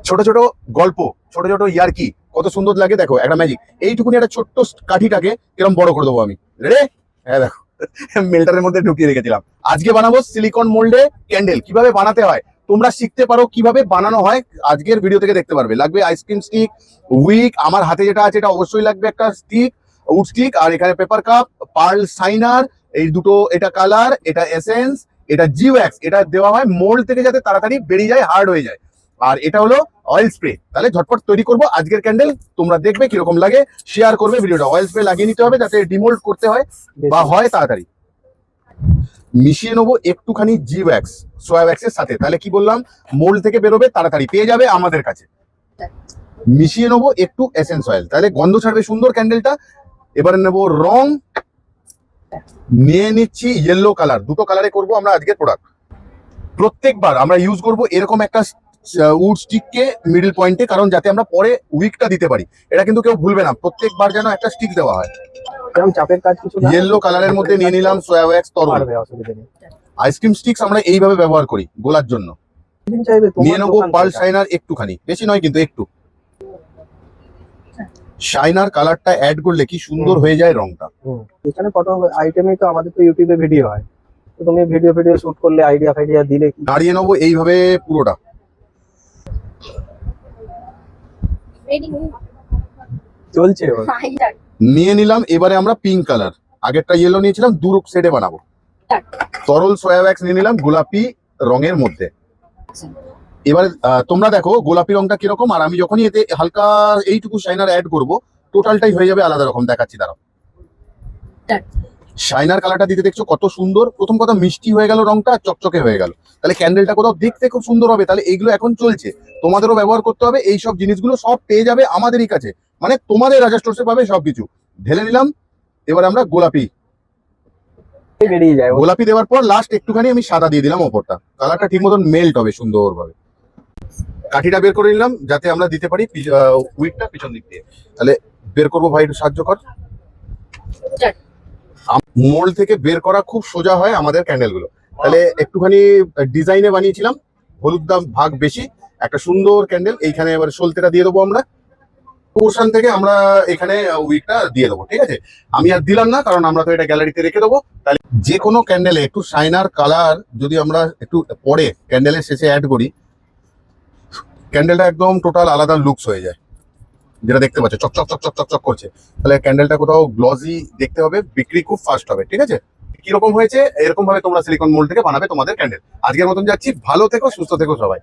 ছোট ছোট গল্প, ছোট ছোট ইয়ার্কি কত সুন্দর লাগে। দেখো একটা ম্যাজিক, এইটুকুনি একটা ছোট্ট কাঠিটাকে কিরকম বড় করে দেবো আমি। রে হ্যাঁ দেখো মেল্টারের মধ্যে ঢুকিয়ে রেখেছিলাম। আজকে বানাবো সিলিকন মোল্ডে ক্যান্ডেল। কিভাবে বানাতে হয় তোমরা শিখতে পারো, কিভাবে বানানো হয় আজকের ভিডিও থেকে দেখতে পারবে। লাগবে আইসক্রিম স্টিক, উইক, আমার হাতে যেটা আছে এটা অবশ্যই লাগবে একটা স্টিক, উড স্টিক, আর এখানে পেপার কাপ, পার্ল শাইনার, এই দুটো, এটা কালার, এটা এসেন্স, এটা জি ওয়্যাক্স। এটা দেওয়া হয় মোল্ড থেকে যাতে তাড়াতাড়ি বেরিয়ে যায়, হার্ড হয়ে যায়। আর এটা হলো অয়েল স্প্রে। তাহলে ঝটপট তৈরি করবো আজকের ক্যান্ডেল। তোমরা দেখবে কিরকম লাগে, শেয়ার করবে ভিডিওটা। অয়েল স্প্রে লাগিয়ে নিতে হবে যাতে ডিমোল্ড করতে হয় বা হয় তাড়াতাড়ি। মিশিয়ে নেবো একটুখানি জি ওয়্যাক্স সোয়া ওয়্যাক্সের সাথে। তাহলে কি বললাম, মোল্ড থেকে বেরোবে তাড়াতাড়ি, পেয়ে যাবে আমাদের কাছে। মিশিয়ে নেবো একটু এসেন্স অয়েল, তাহলে গন্ধ ছাড়বে সুন্দর ক্যান্ডেলটা। এবারে নেবো রং, নিয়ে নিচ্ছি ইয়েলো কালার। দুটো কালারে করবো আমরা আজকের প্রোডাক্ট। প্রত্যেকবার আমরা ইউজ করব এরকম একটা উড স্টিককে মিডল পয়েন্টে, কারণ যাতে আমরা পরে উইকটা দিতে পারি। এটা কিন্তু কেউ ভুলবে না, প্রত্যেকবার যেন একটা স্টিক দেওয়া হয়। চাপের কাজ কিছু না। ইয়েলো কালারের মধ্যে নিয়ে নিলাম সোয়া ওয়্যাক্স তরল। আইসক্রিম স্টিক্স আমরা এইভাবে ব্যবহার করি গোলার জন্য। নিয়ে নেবো পার্ল শাইনার একটুখানি, বেশি নয় কিন্তু একটু। শাইনার কালারটা অ্যাড করলে কি সুন্দর হয়ে যায় রংটা। এখানে কত আইটেমে তো আমাদের তো ইউটিউবে ভিডিও হয়, তো তুমি ভিডিও শুট করলে আইডিয়া দিলে কি। দাঁড়িয়ে নেবো এইভাবে পুরোটা। চলছে নিয়ে নিলাম এবারে আমরা পিঙ্ক কালার। আগেরটা ইয়েলো নিয়েছিলাম, দু সেটে বানাবো। তরল সোয়া ওয়্যাক্স নিয়ে নিলাম গোলাপি রঙের মধ্যে। এবার তোমরা দেখো গোলাপি রংটা কিরকম, আর আমি যখনই এতে হালকা এইটুকু শাইনার অ্যাড করব টোটালটাই হয়ে যাবে আলাদা রকম। দেখাচ্ছি দাঁড়াও। শাইনার কালারটা দিতে দেখছো কত সুন্দর। প্রথম কথা মিষ্টি হয়ে গেল রংটা, চকচকে হয়ে গেল। তাহলে ক্যান্ডেলটা কোথাও দেখতে খুব সুন্দর হবে। তাহলে এইগুলো এখন চলছে, তোমাদেরও ব্যবহার করতে হবে। এই সব জিনিসগুলো সব পেয়ে যাবে আমাদেরই কাছে, মানে তোমাদের রাজা স্টোরসে পাবে সবকিছু। ঢেলে নিলাম। এবার আমরা গোলাপি বেরিয়ে যায়। গোলাপি দেওয়ার পর লাস্ট একটুখানি আমি সাদা দিয়ে দিলাম ওপরটা। কালারটা ঠিক মতন মেল্ট হবে সুন্দরভাবে। কাঠিটা বের করে নিলাম যাতে আমরা দিতে পারি উইকটা পিছন দিক দিয়ে। তাহলে বের করবো ভাই, একটু সাহায্য কর। মোল্ড থেকে বের করা খুব সোজা হয় আমাদের ক্যান্ডেল গুলো। তাহলে একটুখানি ডিজাইনে বানিয়েছিলাম, হলুদ দাম ভাগ বেশি, একটা সুন্দর ক্যান্ডেল। এইখানে এবার সলতেটা দিয়ে দেবো আমরা। পোর্শন থেকে আমরা এখানে উইকটা দিয়ে দেবো, ঠিক আছে। আমি আর দিলাম না, কারণ আমরা তো এটা গ্যালারিতে রেখে দেবো। তাহলে যে কোনো ক্যান্ডেলে একটু শাইনার কালার যদি আমরা একটু পরে ক্যান্ডেলের শেষে অ্যাড করি, ক্যান্ডেলটা একদম টোটাল আলাদা লুকস হয়ে যায়। যেটা দেখতে পাচ্ছ চকচক চকচক চকচক করছে, তাহলে ক্যান্ডেলটা কোথাও গ্লসি দেখতে হবে, বিক্রি খুব ফাস্ট হবে, ঠিক আছে। কিরকম হয়েছে এরকম ভাবে তোমরা সিলিকন মোল্ড থেকে বানাবে তোমাদের ক্যান্ডেল। আজকের মতন যাচ্ছি, ভালো থেকো, সুস্থ থেকো সবাই।